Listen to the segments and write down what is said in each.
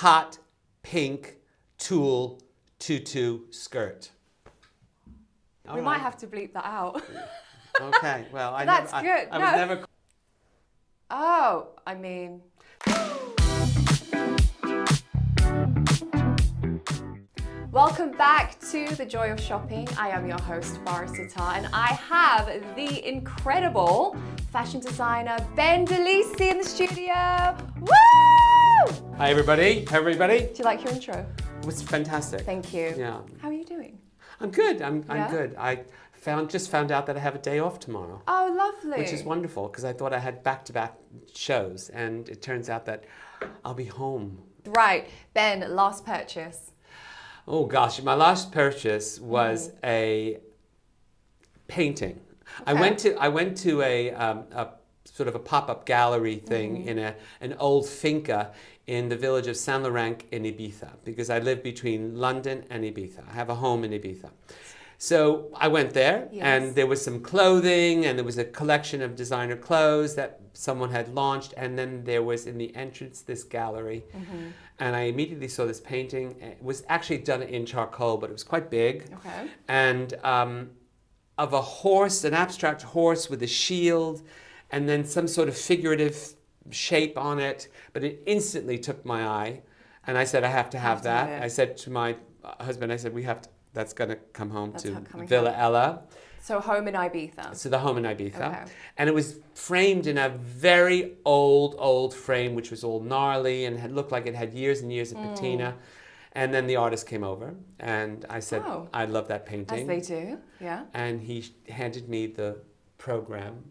hot pink tulle tutu skirt. We might have to bleep that out. Okay, well, That's good. I was never. Oh, I mean. Welcome back to The Joy of Shopping. I am your host, Farah Sattaur, and I have the incredible fashion designer Ben De Lisi in the studio. Woo! Hi, everybody. Hi, everybody. Do you like your intro? It was fantastic. Thank you. Yeah. How are you doing? I'm good. I'm Yeah? good. I just found out that I have a day off tomorrow. Oh, lovely. Which is wonderful because I thought I had back-to-back shows, and it turns out that I'll be home. Right. Ben, last purchase. Oh gosh, my last purchase was a painting. Okay. I went to a sort of a pop-up gallery thing in an old finca in the village of Saint Laurent in Ibiza, because I live between London and Ibiza. I have a home in Ibiza. So I went there, and there was some clothing, and there was a collection of designer clothes that someone had launched, and then there was in the entrance this gallery, and I immediately saw this painting. It was actually done in charcoal, but it was quite big, and of a horse, an abstract horse with a shield, and then some sort of figurative shape on it, but it instantly took my eye, and I said, I have to have that. I said to my husband, I said, that's going to come home to Villa Ella. So home in Ibiza. So the home in Ibiza. And it was framed in a very old frame, which was all gnarly and had looked like it had years and years of patina. And then the artist came over, and I said, I love that painting. As they do, yeah. And he handed me the program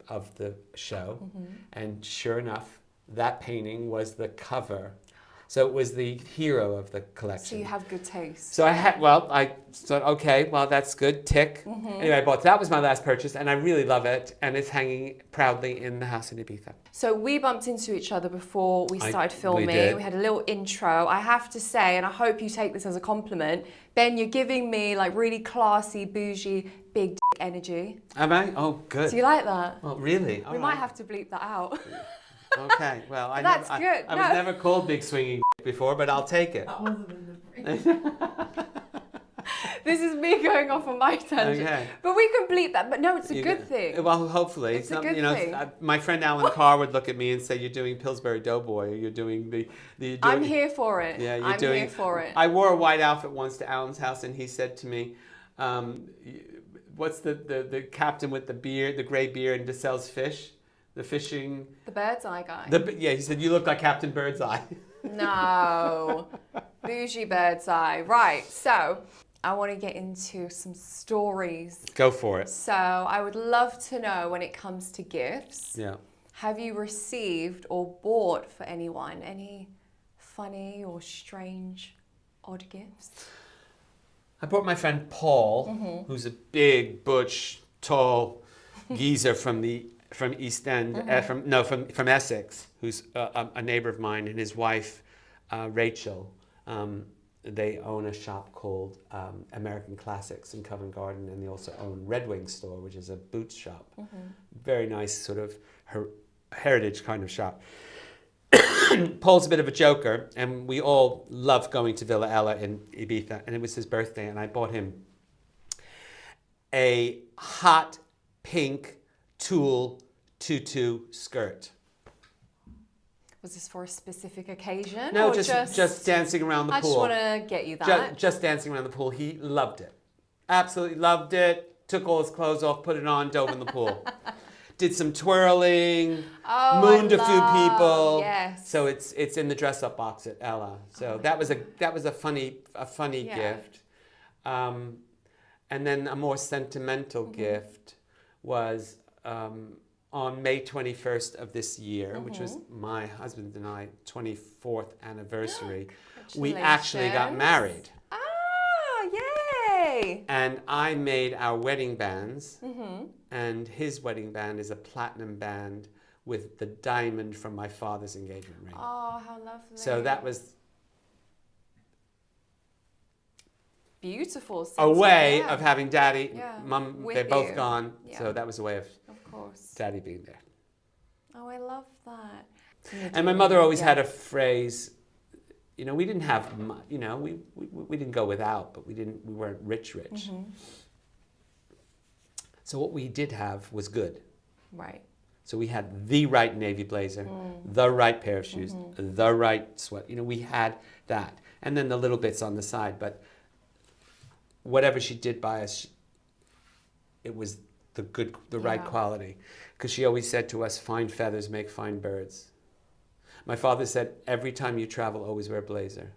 of the show. And sure enough, that painting was the cover. So it was the hero of the collection. So you have good taste. So I thought, okay, well, that's good, tick. Anyway, I bought, that was my last purchase, and I really love it, and it's hanging proudly in the house in Ibiza. So we bumped into each other before we started filming. We had a little intro. I have to say, and I hope you take this as a compliment, Ben, you're giving me like really classy, bougie, big dick energy. Am I? Oh, good. Do you like that? Well, really? We might have to bleep that out. Okay, well, I was never called big swinging before, but I'll take it. That wasn't in the This is me going off on my tangent. Okay. But we can bleep that. But no, it's a good thing. Well, hopefully. It's a good thing. My friend Alan Carr would look at me and say, you're doing Pillsbury Doughboy, or you're doing I'm here for it. Yeah, I'm here for it. I wore a white outfit once to Alan's house, and he said to me, what's the captain with the beard, the gray beard, and sells fish? The fishing... The bird's eye guy. Yeah, he said, you look like Captain Birdseye. No. Bougie bird's eye. Right, so I want to get into some stories. Go for it. So I would love to know, when it comes to gifts, have you received or bought for anyone any funny or strange odd gifts? I brought my friend Paul, who's a big, butch, tall geezer from East End, from Essex, who's a neighbor of mine, and his wife, Rachel. They own a shop called American Classics in Covent Garden, and they also own Red Wing Store, which is a boots shop. Very nice sort of heritage kind of shop. Paul's a bit of a joker, and we all love going to Villa Ella in Ibiza, and it was his birthday, and I bought him a hot pink tulle tutu skirt. Was this for a specific occasion? No, or just dancing around the pool. I just want to get you that. Just dancing around the pool. He loved it. Absolutely loved it. Took all his clothes off, put it on, dove in the pool. Did some twirling, mooned a few people. Yes. So it's in the dress-up box at Ella. So that was a funny gift. And then a more sentimental gift was on May 21st of this year, which was my husband and I 24th anniversary. We actually got married. Yay! And I made our wedding bands, and his wedding band is a platinum band with the diamond from my father's engagement ring. Oh, how lovely. So that was beautiful. A way of having daddy, mum, with they're both you. gone. So that was a way of course, daddy being there. Oh, I love that. And my mother always had a phrase, we didn't have, we didn't go without, but we weren't rich. So what we did have was good. Right. So we had the right navy blazer, the right pair of shoes, the right sweat. We had that. And then the little bits on the side. But whatever she did buy us, it was the right quality. Because she always said to us, fine feathers make fine birds. My father said, every time you travel, always wear a blazer.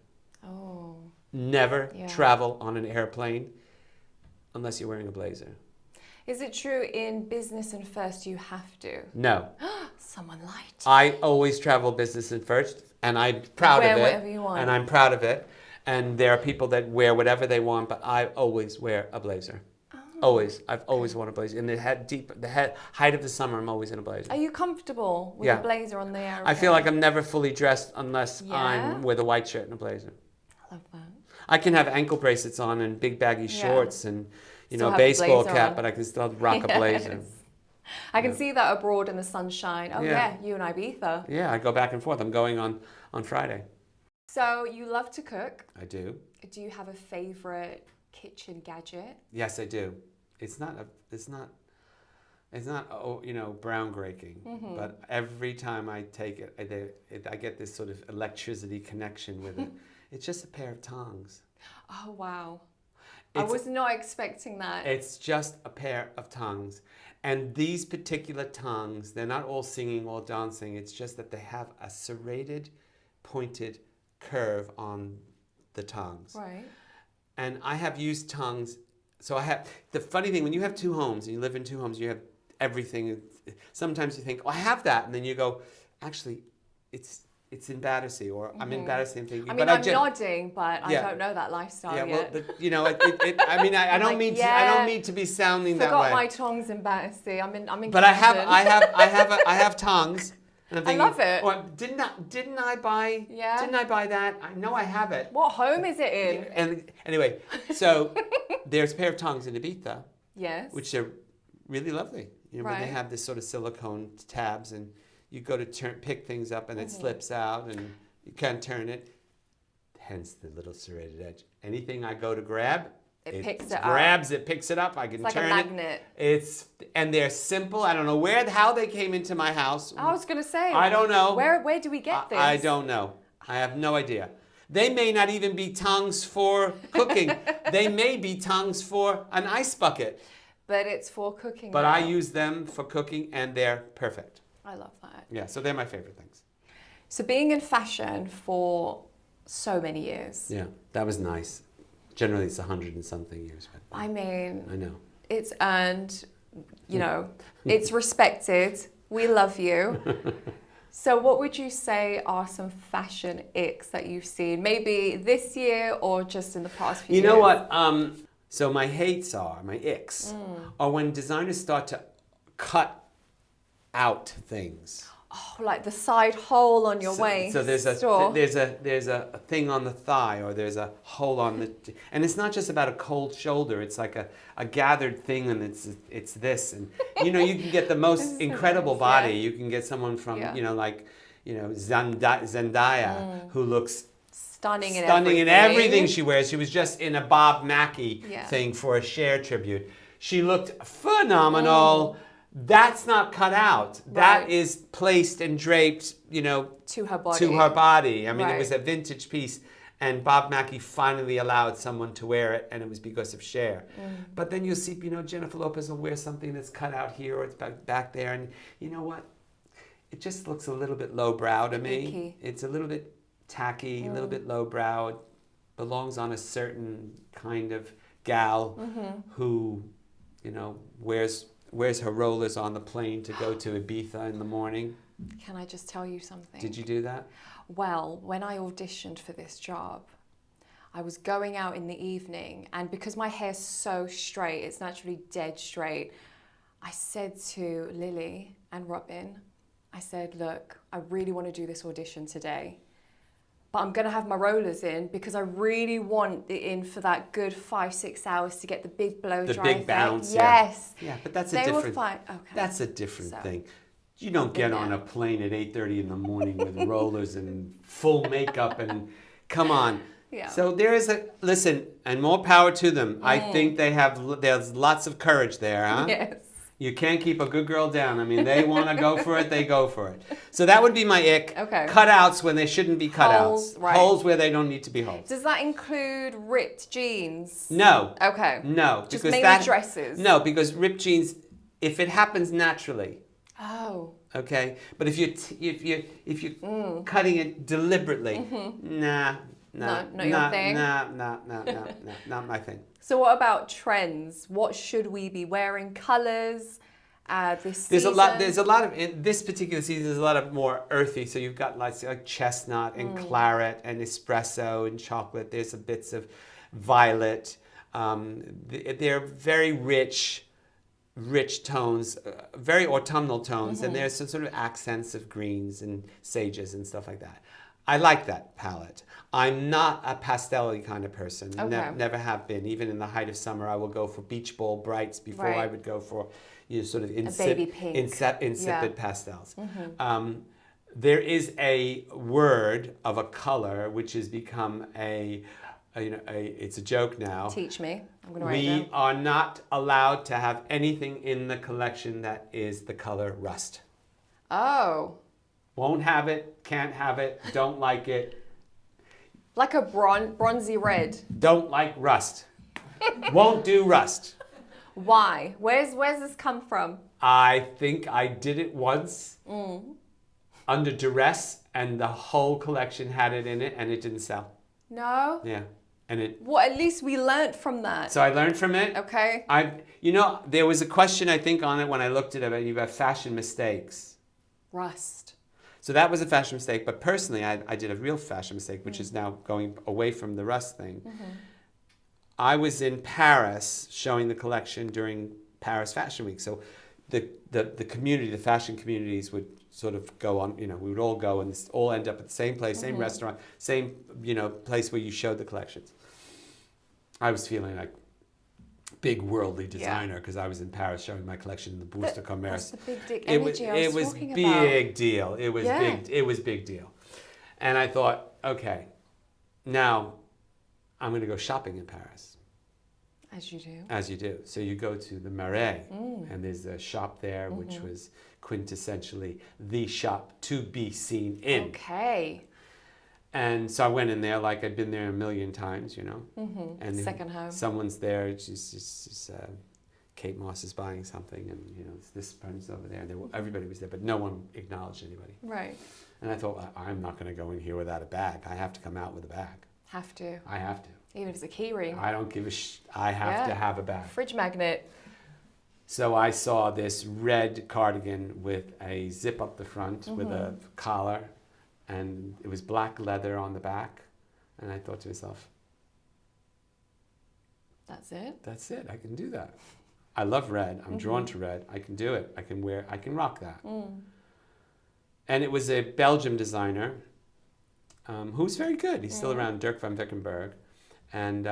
Oh. Never travel on an airplane unless you're wearing a blazer. Is it true in business and first you have to? No. Someone lied. I always travel business and first, and I'm proud of it. Wear whatever you want. And I'm proud of it. And there are people that wear whatever they want, but I always wear a blazer. Oh. Always. I've always worn a blazer. In the height of the summer, I'm always in a blazer. Are you comfortable with a blazer on the airplane? I feel like I'm never fully dressed unless I'm with a white shirt and a blazer. I love that. I can have ankle bracelets on and big baggy shorts and a baseball cap, but I can still rock a blazer. I can see that abroad in the sunshine. Oh yeah, you and Ibiza. Yeah, I go back and forth. I'm going on Friday. So you love to cook. I do. Do you have a favorite kitchen gadget? Yes, I do. It's not groundbreaking, but every time I take it, I get this sort of electricity connection with it. It's just a pair of tongs. Oh wow. I was not expecting that. It's just a pair of tongs. And these particular tongs, they're not all singing, all dancing. It's just that they have a serrated, pointed curve on the tongs. Right. And I have used tongs. So the funny thing, when you have two homes, and you live in two homes, you have everything. Sometimes you think, oh, I have that. And then you go, actually, it's in Battersea, or I'm in Battersea. I'm thinking, I'm nodding, but I don't know that lifestyle yet. Well, I don't mean to be sounding that way. Forgot my tongs in Battersea. I'm in. But I have tongs. And I'm thinking, I love it. Well, didn't I buy? Yeah. Didn't I buy that? I know I have it. What home is it in? And anyway, so there's a pair of tongs in Ibiza. Yes. Which are really lovely. Where they have this sort of silicone tabs and. You go to pick things up and it slips out and you can't turn it. Hence the little serrated edge. Anything I go to grab, it picks it up. I can turn it. It's like a magnet. And they're simple. I don't know how they came into my house. I was going to say. I don't know. Where do we get this? I don't know. I have no idea. They may not even be tongs for cooking. They may be tongs for an ice bucket. But it's for cooking. But I use them for cooking and they're perfect. I love that. Yeah, so they're my favorite things. So being in fashion for so many years. Yeah, that was nice. Generally, it's 100 and something years. But I mean, I know. It's earned, it's respected. We love you. So what would you say are some fashion icks that you've seen? Maybe this year or just in the past few years? You know what? So my icks, are when designers start to cut out things. Oh, like the side hole on your waist. So there's a thing on the thigh, or there's a hole on the, and it's not just about a cold shoulder. It's like a gathered thing, and it's this, and you can get the most incredible body. You can get someone from Zendaya who looks stunning in everything she wears. She was just in a Bob Mackie thing for a Cher tribute. She looked phenomenal. That's not cut out. Right. That is placed and draped, to her body. I mean, It was a vintage piece, and Bob Mackie finally allowed someone to wear it, and it was because of Cher. But then you'll see, Jennifer Lopez will wear something that's cut out here or it's back there, and you know what? It just looks a little bit lowbrow to me. Icky. It's a little bit tacky, a little bit lowbrow. It belongs on a certain kind of gal who, wears her rollers on the plane to go to Ibiza in the morning. Can I just tell you something? Did you do that? Well, when I auditioned for this job, I was going out in the evening, and because my hair's so straight, it's naturally dead straight, I said to Lily and Robin, I said, look, I really want to do this audition today, but I'm going to have my rollers in because I really want it in for that good 5-6 hours to get the big blow dry. The big bounce. Yes. Yeah, but that's they were fine. Okay. That's a different thing. You don't get on a plane at 8:30 in the morning with rollers and full makeup and Come on. Yeah. So there is listen, and more power to them. I think there's lots of courage there, huh? Yes. You can't keep a good girl down. I mean, they want to go for it, they go for it. So that would be my ick. Okay. Cutouts when they shouldn't be cutouts. Holes, right. Holes where they don't need to be holes. Does that include ripped jeans? No. Okay. No. Just because mainly dresses? No, because ripped jeans, if it happens naturally, Oh. okay? But if you're cutting it deliberately, nah. Not your thing? Nah, not my thing. So what about trends? What should we be wearing? Colors? This season? There's a lot of, in this particular season, there's a lot of more earthy. So you've got like chestnut and claret and espresso and chocolate. There's some bits of violet. They're very rich tones, very autumnal tones. And there's some sort of accents of greens and sages and stuff like that. I like that palette. I'm not a pastel-y kind of person. Okay. Never have been. Even in the height of summer, I will go for beach ball brights before I would go for sort of baby pink. insipid pastels. There is a word of a color which has become it's a joke now. Teach me. I'm going to write it We down. are not allowed to have anything in the collection that is the color rust. Oh. Won't have it, can't have it, don't like it, Like a bronzy red. don't like rust. Won't do rust. Why? Where's this come from? I think I did it once under duress, and the whole collection had it in it, and it didn't sell. No? Yeah, and it. Well, at least we learnt from that. So I learned from it. Okay. There was a question I think on it when I looked at it about fashion mistakes. Rust. So that was a fashion mistake, but personally, I did a real fashion mistake, which is now going away from the rust thing. I was in Paris showing the collection during Paris Fashion Week. So the community, the fashion communities would sort of go on, we would all go and all end up at the same place, same restaurant, same, place where you showed the collections. I was feeling like big worldly designer because I was in Paris showing my collection in the Bourse de Commerce. That's the big dick energy I was talking about. Big deal. It was big. It was big deal. And I thought, okay, now I'm going to go shopping in Paris. As you do. As you do. So you go to the Marais, and there's a shop there which was quintessentially the shop to be seen in. Okay. And so I went in there like I'd been there a million times, And Second home. Someone's there. She's Kate Moss is buying something, and this person's over there. And everybody was there, but no one acknowledged anybody. Right. And I thought, I'm not going to go in here without a bag. I have to come out with a bag. Have to. I have to. Even if it's a key ring. I don't give a I have to have a bag. Fridge magnet. So I saw this red cardigan with a zip up the front with a collar, and it was black leather on the back. And I thought to myself, That's it? that's it. I can do that. I love red. I'm drawn to red. I can do it. I can rock that. And it was a Belgian designer who's very good. He's still around, Dirk van Wickenburg. And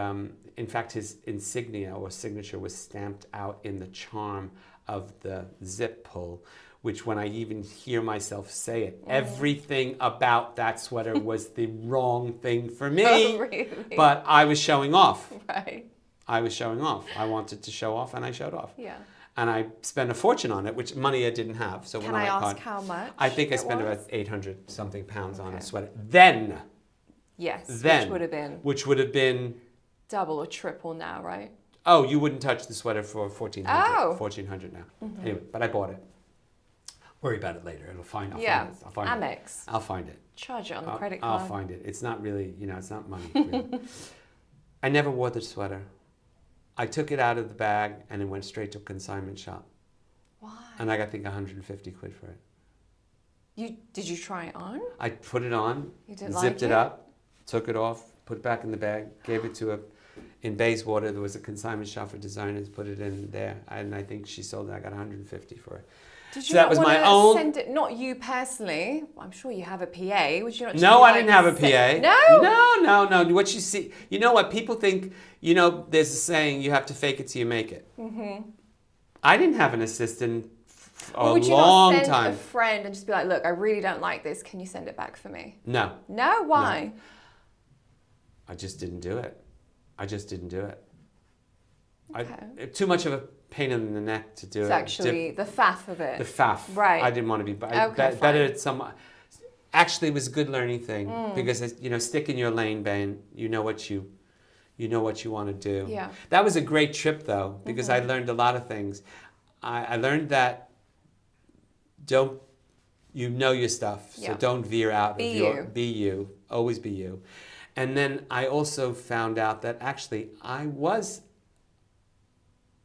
in fact, his insignia or signature was stamped out in the charm of the zip pull, which when I even hear myself say it, everything about that sweater was the wrong thing for me. Oh, really? But I was showing off. Right. I was showing off. I wanted to show off, and I showed off. Yeah. And I spent a fortune on it, which money I didn't have. So Can when I ask caught, how much? I think I it spent was? about 800 something pounds on a Okay. sweater. Then, Yes, then, which would have been been, double or triple now, right? oh, you wouldn't touch the sweater for 1400. Oh. 1400 now. Anyway, but I bought it. Worry about it later. I'll find it. I'll find it. Amex. I'll find it. Charge it on the credit card. I'll find it. It's not really, it's not money. Really. I never wore the sweater. I took it out of the bag and it went straight to a consignment shop. Why? And I got, I think, 150 quid for it. Did you try it on? I put it on, You didn't zipped like it it? up, took it off, put it back in the bag, gave it to in Bayswater, there was a consignment shop for designers, put it in there, and I think she sold it, I got 150 for it. Did you So that not was want my to own- send it, not you personally, I'm sure you have a PA, would you not just No, be I like, didn't have a PA. No? No. What you see, you know what, people think, there's a saying, you have to fake it till you make it. Mm-hmm. I didn't have an assistant Or would you long not send time. a friend and just be like, look, I really don't like this, can you send it back for me? No. No? Why? I just didn't do it. I just didn't do it. Okay. Too much of a pain in the neck to do It's it. actually the faff of it. The faff. Right. I didn't want to be Okay, better fine. at some. Actually, it was a good learning thing because stick in your lane, Ben. You know what you want to do. Yeah. That was a great trip though because I learned a lot of things. I learned that you know your stuff, so Yeah. don't veer out Be of your you. be you. Always be you. And then I also found out that actually I was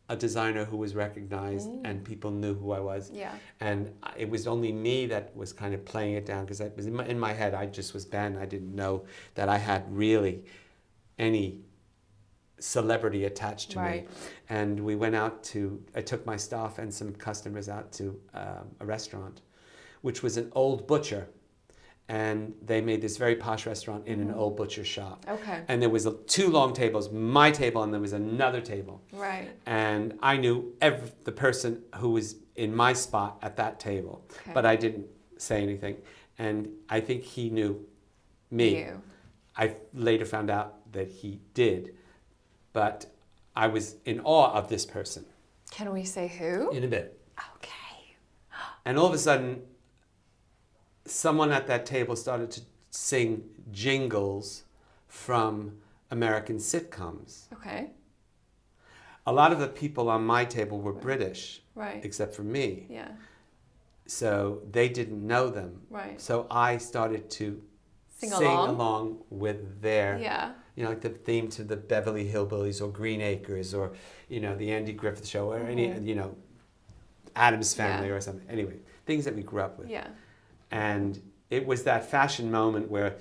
a designer who was recognized and people knew who I was. Yeah. And it was only me that was kind of playing it down because in my head I just was Ben. I didn't know that I had really any celebrity attached to Right. me. And we went out I took my staff and some customers out to a restaurant, which was an old butcher. And they made this very posh restaurant in an old butcher shop. Okay. And there was two long tables, my table, and there was another table. Right. And I knew the person who was in my spot at that table, Okay. but I didn't say anything. And I think he knew me. You. I later found out that he did, but I was in awe of this person. Can we say who? In a bit. Okay. And all of a sudden, someone at that table started to sing jingles from American sitcoms. Okay. A lot of the people on my table were British, Right. except for me. Yeah. So they didn't know them. Right. So I started to Sing sing along. along with their, Yeah. like the theme to the Beverly Hillbillies or Green Acres or, the Andy Griffith Show or any, Addams Family or something. Anyway, things that we grew up with. Yeah. And it was that fashion moment where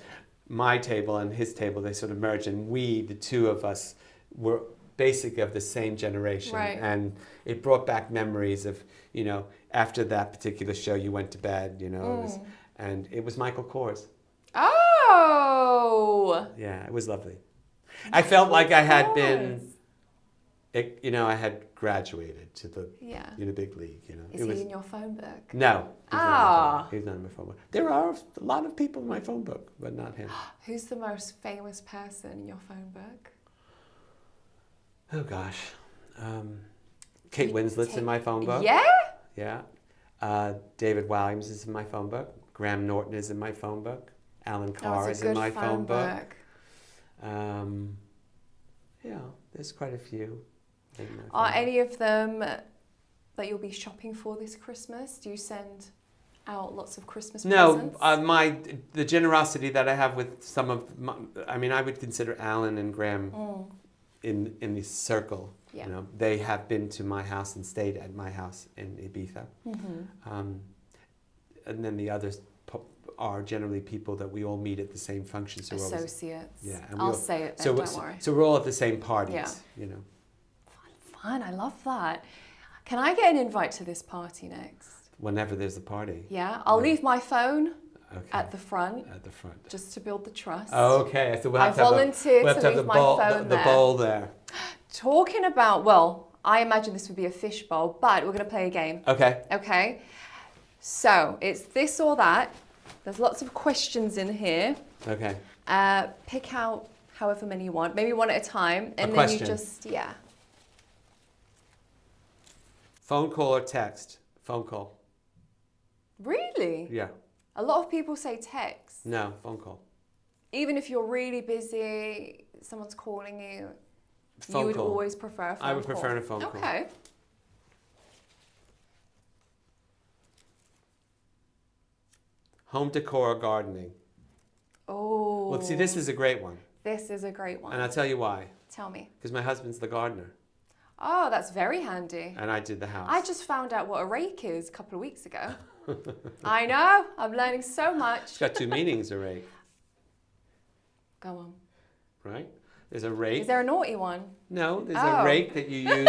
my table and his table, they sort of merged, and the two of us, were basically of the same generation. Right. And it brought back memories of, after that particular show, you went to bed, and it was Michael Kors. Oh. Yeah, it was lovely. I felt like I had been, I had graduated to the big league. Is he in your phone book? No. Ah. He's not in my phone book. There are a lot of people in my phone book, but not him. Who's the most famous person in your phone book? Oh gosh. Kate Winslet's in my phone book. Yeah? Yeah. David Williams is in my phone book. Graham Norton is in my phone book. Alan Carr is in my phone book. Yeah, there's quite a few. Are any of them that you'll be shopping for this Christmas? Do you send out lots of Christmas presents? No, the generosity that I have with some of I would consider Alan and Graham in the circle. Yeah. They have been to my house and stayed at my house in Ibiza. And then the others are generally people that we all meet at the same functions. So Associates. Yeah, and I'll say it then, don't worry. So we're all at the same parties. Yeah. Fun, I love that. Can I get an invite to this party next? Whenever there's a party. Yeah, I'll leave my phone at the front. At the front. Just to build the trust. Okay, so we'll have I volunteered to leave my phone the there. bowl there. Talking about, I imagine this would be a fish bowl, but we're going to play a game. Okay. Okay. So it's this or that. There's lots of questions in here. Okay. Pick out however many you want, maybe one at a time, and then question. you just Phone call or text? Phone call. Really? Yeah. A lot of people say text. No, phone call. Even if you're really busy, someone's calling you, Phone you would call. always prefer a phone call. I would prefer a phone call. Okay. Home decor or gardening? Oh. Well, see, this is a great one. This is a great one. And I'll tell you why. Tell me. Because my husband's the gardener. Oh, that's very handy. And I did the house. I just found out what a rake is a couple of weeks ago. I know. I'm learning so much. It's got two meanings, a rake. Go on. Right? There's a rake. Is there a naughty one? No, there's a rake that you use.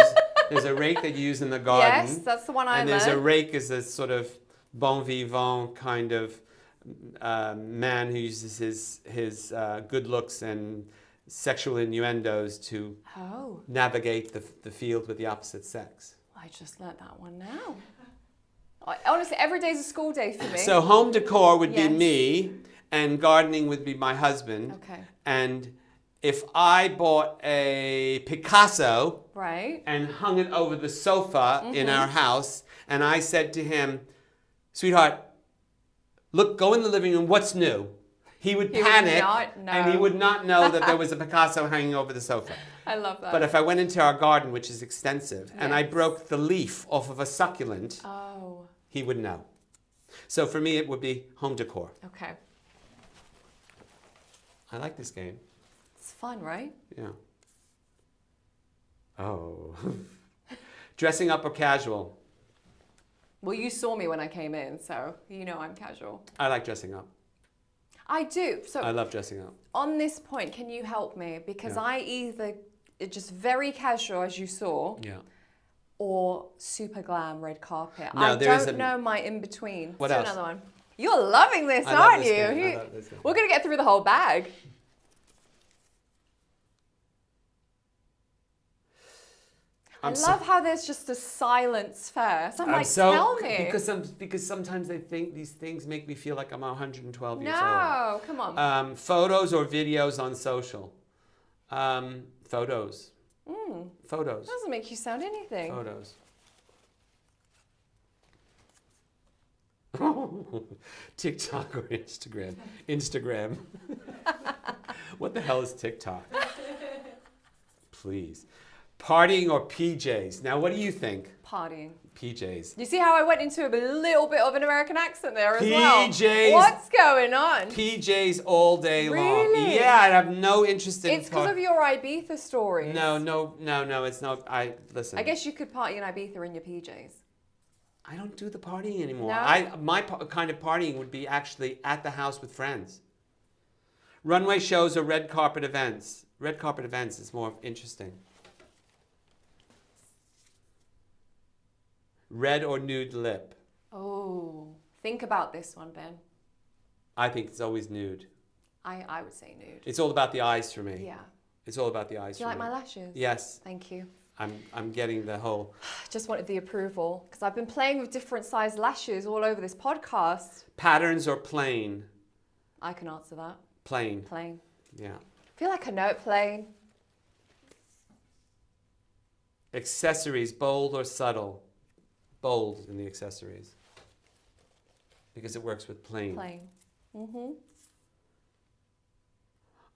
There's a rake that you use in the garden. Yes, that's the one I And learned. there's a rake as a sort of bon vivant kind of man who uses his good looks and sexual innuendos to navigate the field with the opposite sex. I just learnt that one now. Honestly, every day's a school day for me. So home decor would be Yes. me, and gardening would be my husband. Okay. And if I bought a Picasso Right. and hung it over the sofa in our house, and I said to him, "Sweetheart, look, go in the living room, what's new?" He would He would panic, not know. and he would not know that there was a Picasso hanging over the sofa. I love that. But if I went into our garden, which is extensive, and I Yes. broke the leaf off of a succulent, Oh, he would know. So for me, it would be home decor. okay. I like this game. It's fun, right? Yeah. Oh. Dressing up or casual? Well, you saw me when I came in, so you know I'm casual. I like dressing up. I do. So I love dressing up. on this point, can you help me? Because Yeah. I either just very casual, as you saw, Yeah. or super glam red carpet. No, I there is don't a- know my in between. What Let's do else? another one. You're loving this, I love aren't this you? game. I love this game. We're gonna get through the whole bag. I love how there's just a silence first. I'm like, tell me. Because sometimes they think these things make me feel like I'm 112 years old. No, come on. Photos or videos on social? Photos. Photos. Doesn't make you sound anything. Photos. TikTok or Instagram? Instagram. What the hell is TikTok? Please. Partying or PJs? Now, what do you think? Partying. PJs. You see how I went into a little bit of an American accent there as well? PJs. What's going on? PJs all day long. Really? Yeah, I have no interest in. It's because of your Ibiza stories. No, it's not. Listen. I guess you could party in Ibiza in your PJs. I don't do the partying anymore. No? My kind of partying would be actually at the house with friends. Runway shows or red carpet events? Red carpet events is more interesting. Red or nude lip? Oh, think about this one, Ben. I think it's always nude. I would say nude. It's all about the eyes for me. Yeah. It's all about the eyes Do you for like me. my lashes? Yes. Thank you. I'm getting the whole... Just wanted the approval because I've been playing with different size lashes all over this podcast. Patterns or plain? I can answer that. Plain. Plain. Yeah. I feel like I know it plain. Accessories, bold or subtle? Bold in the accessories. Because it works with plain. Plain. Mm-hmm.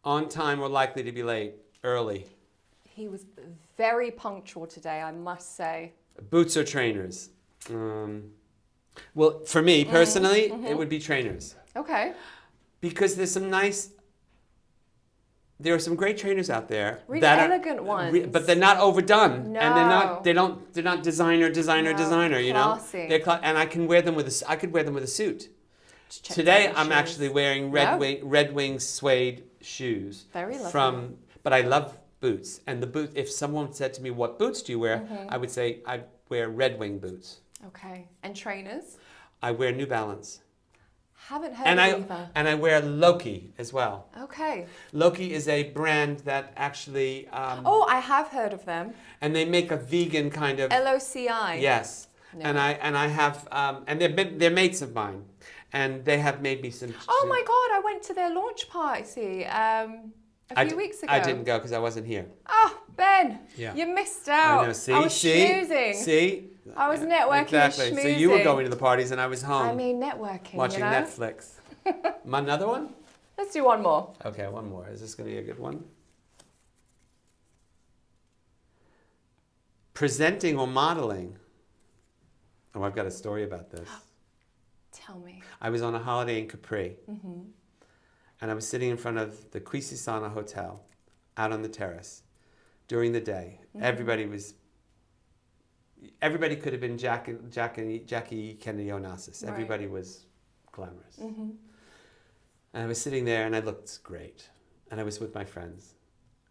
On time or likely to be late? Early. He was very punctual today, I must say. Boots or trainers? Well, for me personally, it would be trainers. Okay. Because there are some great trainers out there. Really that elegant ones. But they're not overdone. No. And they're not designer, No, you classy. know? And I can wear them with I could wear them with a suit. Just check Today out the I'm shoes. actually wearing Red Wing suede shoes. Very lovely. But I love boots. And the boot, if someone said to me, what boots do you wear? I would say I wear Red Wing boots. Okay. And trainers? I wear New Balance. Haven't heard And of either. I wear Loki as well. Okay. Loki is a brand that actually, Oh, I have heard of them. and they make a vegan kind of. LOCI. Yes, No. and I have, and they're mates of mine, and they have made me some. Oh my God, I went to their launch party a few weeks ago. I didn't go because I wasn't here. Oh, Ben, Yeah. you missed out. I know. See, I was see, schmoozing. see. I was networking and Exactly. So you were schmoozing. going to the parties, and I was home I mean, networking, watching you know? Netflix. Another one? Let's do one more. Okay, one more. Is this going to be a good one? Presenting or modeling? Oh, I've got a story about this. Tell me. I was on a holiday in Capri, and I was sitting in front of the QVCUK Hotel, out on the terrace, during the day. Everybody could have been Jackie Kennedy Onassis. Right. Everybody was glamorous. And I was sitting there, and I looked great. And I was with my friends,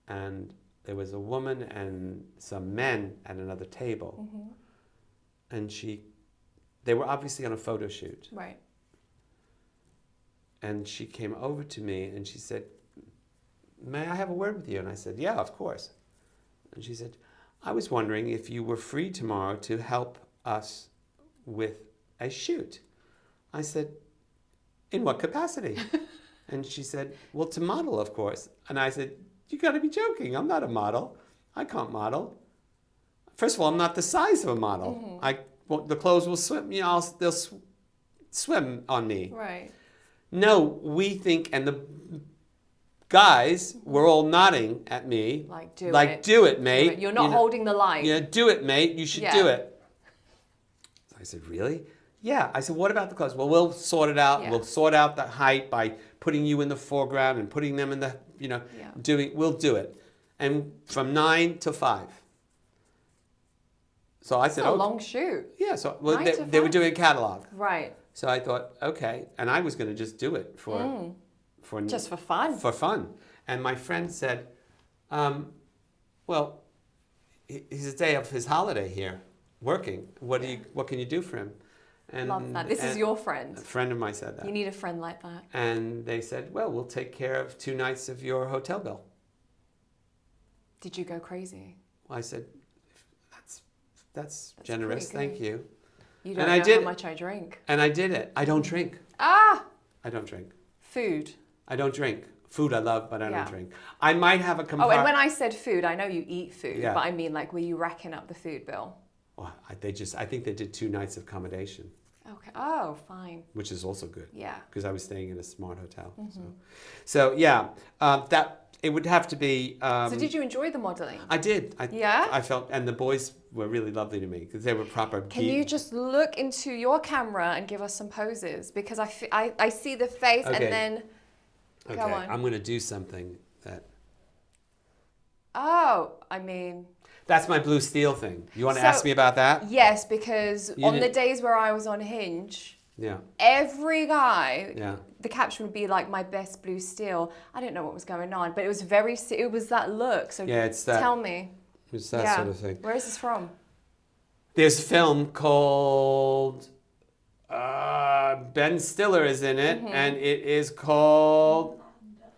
and there was a woman and some men at another table, and they were obviously on a photo shoot. Right. And she came over to me and she said, "May I have a word with you?" And I said, "Yeah, of course." And she said, "I was wondering if you were free tomorrow to help us with a shoot." I said, "In what capacity?" And she said, "Well, to model, of course." And I said, You got to be joking. I'm not a model. I can't model. First of all, I'm not the size of a model. The clothes will swim. They'll swim on me. Right. No, we think, and the guys were all nodding at me. Like, do it, mate. Do it. You're not holding the line. Yeah, do it, mate. You should do it. So I said, really? Yeah. I said, what about the clothes? Well, we'll sort it out. Yeah. We'll sort out the height by putting you in the foreground and putting them in the, we'll do it. And from 9 to 5. So I said, a long shoot. Yeah. So they were 5? doing a catalog. Right. So I thought, okay. And I was going to just do it for just for fun. For fun. And my friend said, well, he's a day of his holiday here, working. What can you do for him? And, love that. This is your friend. A friend of mine said that. You need a friend like that. And they said, well, we'll take care of 2 nights of your hotel bill. Did you go crazy? Well, I said, that's generous. Thank you. You don't know how much I drink. And I did it. I don't drink. Ah! I don't drink. Food. I don't drink. Food I love, but I don't drink. I might have a Oh, and when I said food, I know you eat food, but I mean, like, were you racking up the food bill? Well, I think they did 2 nights of accommodation. Okay. Oh, fine. Which is also good. Yeah. Because I was staying in a smart hotel. So yeah, that it would have to be. So did you enjoy the modeling? I did. Yeah. I felt, and the boys were really lovely to me because they were proper. Can you just look into your camera and give us some poses? Because I see the face and then. Okay. Go on. I'm going to do something that. Oh, I mean. That's my blue steel thing. You want to ask me about that? Yes, because on the days where I was on Hinge, every guy, the caption would be like, my best blue steel. I didn't know what was going on, but it was it was that look. So it's that, tell me. It's that sort of thing. Where is this from? There's a film called, Ben Stiller is in it, and it is called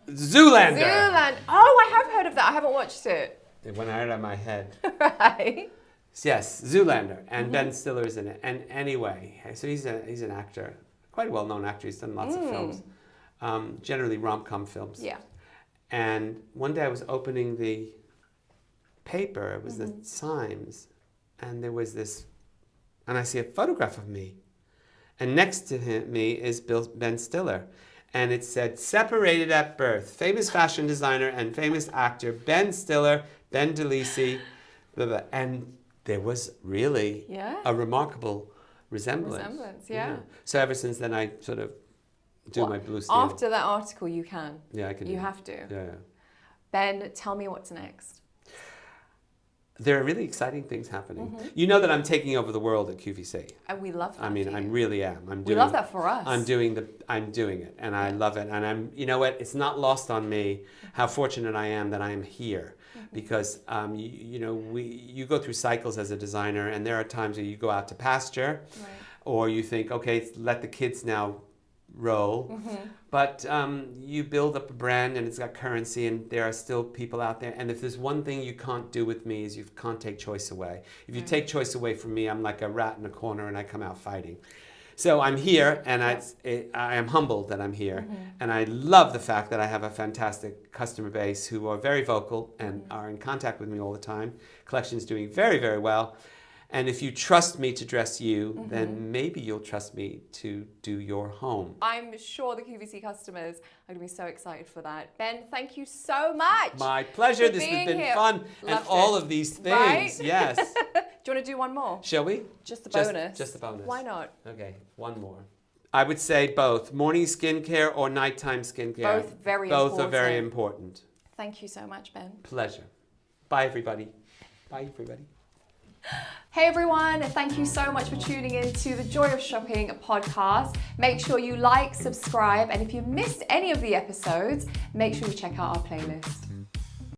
Zoolander. Zoolander. Oh, I have heard of that. I haven't watched it. It went out of my head. Right. Yes, Zoolander, and Ben Stiller is in it. And anyway, so he's an actor, quite a well-known actor. He's done lots of films, generally rom-com films. Yeah. And one day I was opening the paper. It was the Times, and there was this, and I see a photograph of me, and next to me is Ben Stiller. And it said, separated at birth, famous fashion designer and famous actor, Ben Stiller, Ben De Lisi, blah, blah. And there was really a remarkable resemblance. So ever since then, I sort of do my blue steel. After that article, you can. Yeah, I can. You have to. Yeah. Ben, tell me what's next. There are really exciting things happening. You know that I'm taking over the world at QVC. And we love that. I mean, I really am. We love that for us. I'm doing it, and I love it. And you know what? It's not lost on me how fortunate I am that I am here, because you go through cycles as a designer, and there are times where you go out to pasture, or you think, okay, let the kids now roll. But you build up a brand and it's got currency, and there are still people out there. And if there's one thing you can't do with me is you can't take choice away. If you take choice away from me, I'm like a rat in a corner and I come out fighting. So I'm here, and I am humbled that I'm here. And I love the fact that I have a fantastic customer base who are very vocal and are in contact with me all the time. Collection's doing very, very well. And if you trust me to dress you, then maybe you'll trust me to do your home. I'm sure the QVC customers are going to be so excited for that. Ben, thank you so much. My pleasure. This has been fun. And all of these things. Right? Yes. Do you want to do one more? Shall we? Just the bonus. Just the bonus. Why not? Okay, one more. I would say both. Morning skincare or nighttime skincare. Both very important. Both are very important. Thank you so much, Ben. Pleasure. Bye, everybody. Bye, everybody. Hey everyone, thank you so much for tuning in to the Joy of Shopping podcast. Make sure you like, subscribe, and if you missed any of the episodes, make sure you check out our playlist.